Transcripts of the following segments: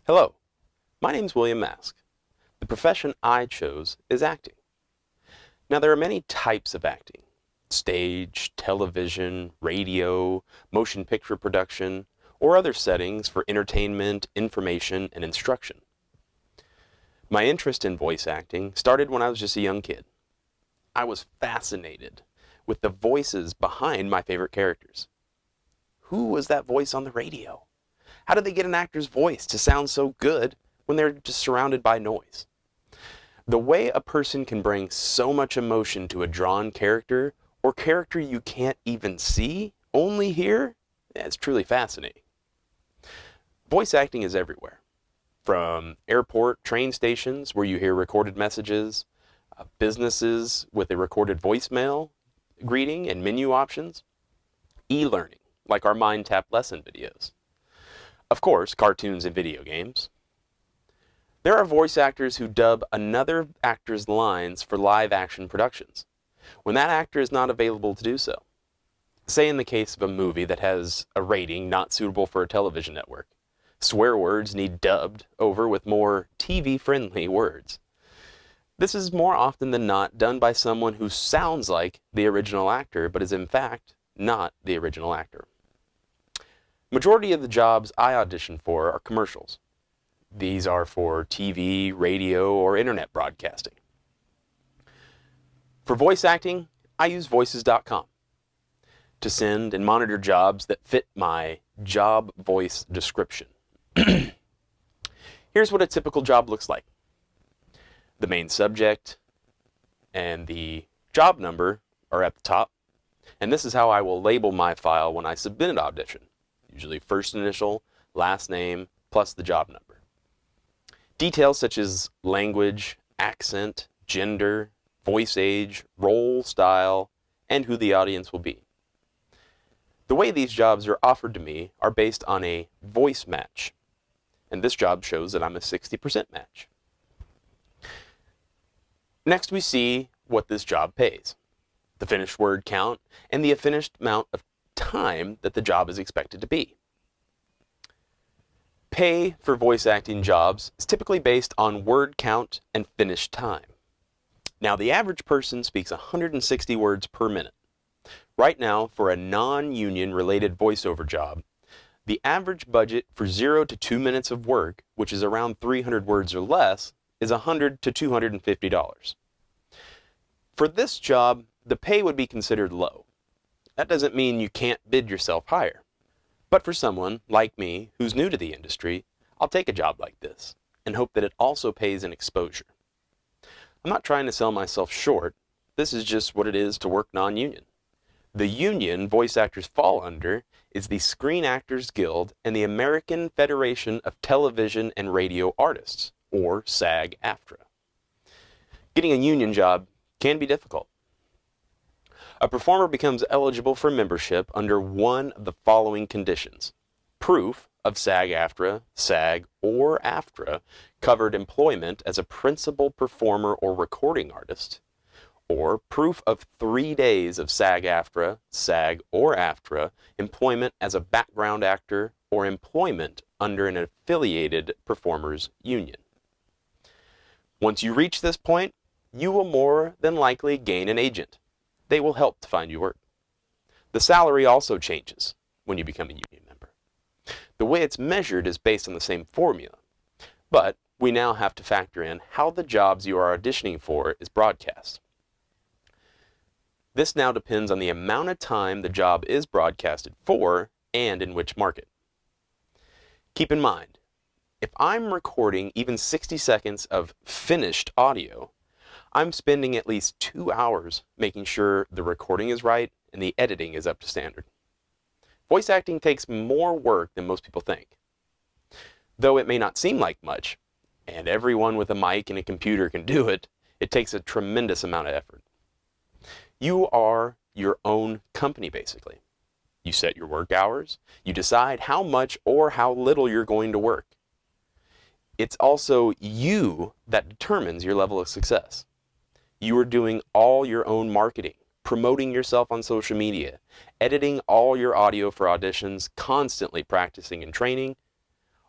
Hello, my name's William Mask. The profession I chose is acting. Now, there are many types of acting: stage, television, radio, motion picture production, or other settings for entertainment, information, and instruction. My interest in voice acting started when I was just a young kid. I was fascinated with the voices behind my favorite characters. Who was that voice on the radio? How did they get an actor's voice to sound so good when they're just surrounded by noise? The way a person can bring so much emotion to a drawn character, or character you can't even see, only hear, it's truly fascinating. Voice acting is everywhere. From airport train stations where you hear recorded messages, businesses with a recorded voicemail, greeting and menu options, e-learning, like our MindTap lesson videos. Of course, cartoons and video games. There are voice actors who dub another actor's lines for live action productions, when that actor is not available to do so. Say in the case of a movie that has a rating not suitable for a television network. Swear words need dubbed over with more TV-friendly words. This is more often than not done by someone who sounds like the original actor, but is in fact not the original actor. Majority of the jobs I audition for are commercials. These are for TV, radio, or internet broadcasting. For voice acting, I use voices.com to send and monitor jobs that fit my job voice description. Here's what a typical job looks like. The main subject and the job number are at the top, and this is how I will label my file when I submit an audition. Usually first initial, last name, plus the job number. Details such as language, accent, gender, voice age, role style, and who the audience will be. The way these jobs are offered to me are based on a voice match, and this job shows that I'm a 60% match. Next we see what this job pays, the finished word count, and the finished amount of time that the job is expected to be. Pay for voice acting jobs is typically based on word count and finished time. Now, the average person speaks 160 words per minute. Right now, for a non-union related voiceover job, the average budget for 0 to 2 minutes of work, which is around 300 words or less, is $100 to $250. For this job, the pay would be considered low. That doesn't mean you can't bid yourself higher. But for someone like me who's new to the industry, I'll take a job like this and hope that it also pays in exposure. I'm not trying to sell myself short. This is just what it is to work non-union. The union voice actors fall under is the Screen Actors Guild and the American Federation of Television and Radio Artists, or SAG-AFTRA. Getting a union job can be difficult. A performer becomes eligible for membership under one of the following conditions: proof of SAG-AFTRA, SAG, or AFTRA covered employment as a principal performer or recording artist, or proof of 3 days of SAG-AFTRA, SAG, or AFTRA employment as a background actor, or employment under an affiliated performers union. Once you reach this point, you will more than likely gain an agent. They will help to find you work. The salary also changes when you become a union member. The way it's measured is based on the same formula, but we now have to factor in how the jobs you are auditioning for is broadcast. This now depends on the amount of time the job is broadcasted for and in which market. Keep in mind, if I'm recording even 60 seconds of finished audio, I'm spending at least 2 hours making sure the recording is right and the editing is up to standard. Voice acting takes more work than most people think. Though it may not seem like much, and everyone with a mic and a computer can do it, it takes a tremendous amount of effort. You are your own company, basically. You set your work hours, you decide how much or how little you're going to work. It's also you that determines your level of success. You are doing all your own marketing, promoting yourself on social media, editing all your audio for auditions, constantly practicing and training.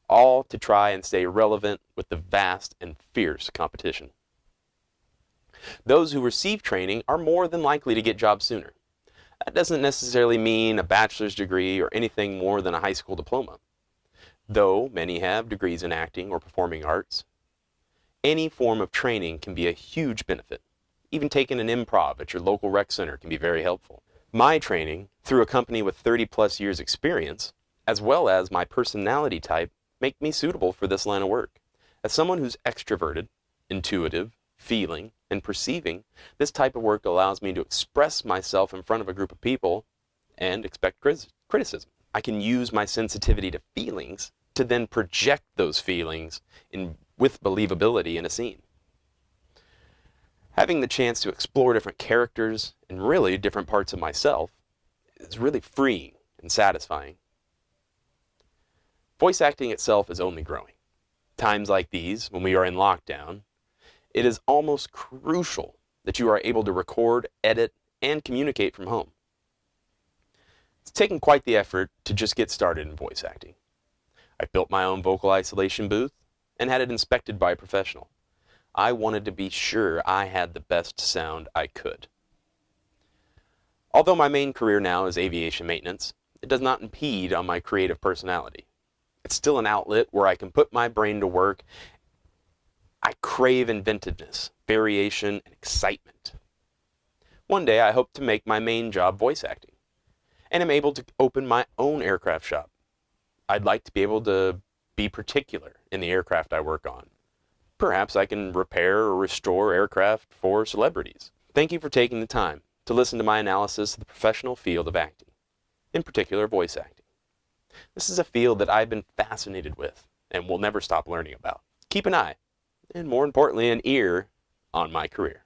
all to try and stay relevant with the vast and fierce competition. Those who receive training are more than likely to get jobs sooner. That doesn't necessarily mean a bachelor's degree or anything more than a high school diploma. Though many have degrees in acting or performing arts, any form of training can be a huge benefit. Even taking an improv at your local rec center can be very helpful. My training, through a company with 30+ years experience, as well as my personality type, make me suitable for this line of work. As someone who's extroverted, intuitive, feeling, and perceiving, this type of work allows me to express myself in front of a group of people and expect criticism. I can use my sensitivity to feelings to then project those feelings with believability in a scene. Having the chance to explore different characters and really different parts of myself is really freeing and satisfying. Voice acting itself is only growing. Times like these, when we are in lockdown, it is almost crucial that you are able to record, edit, and communicate from home. It's taken quite the effort to just get started in voice acting. I built my own vocal isolation booth and had it inspected by a professional. I wanted to be sure I had the best sound I could. Although my main career now is aviation maintenance, it does not impede on my creative personality. It's still an outlet where I can put my brain to work. I crave inventiveness, variation, and excitement. One day I hope to make my main job voice acting, and am able to open my own aircraft shop. I'd like to be able to be particular in the aircraft I work on. Perhaps I can repair or restore aircraft for celebrities. Thank you for taking the time to listen to my analysis of the professional field of acting, in particular voice acting. This is a field that I've been fascinated with and will never stop learning about. Keep an eye, and more importantly, an ear on my career.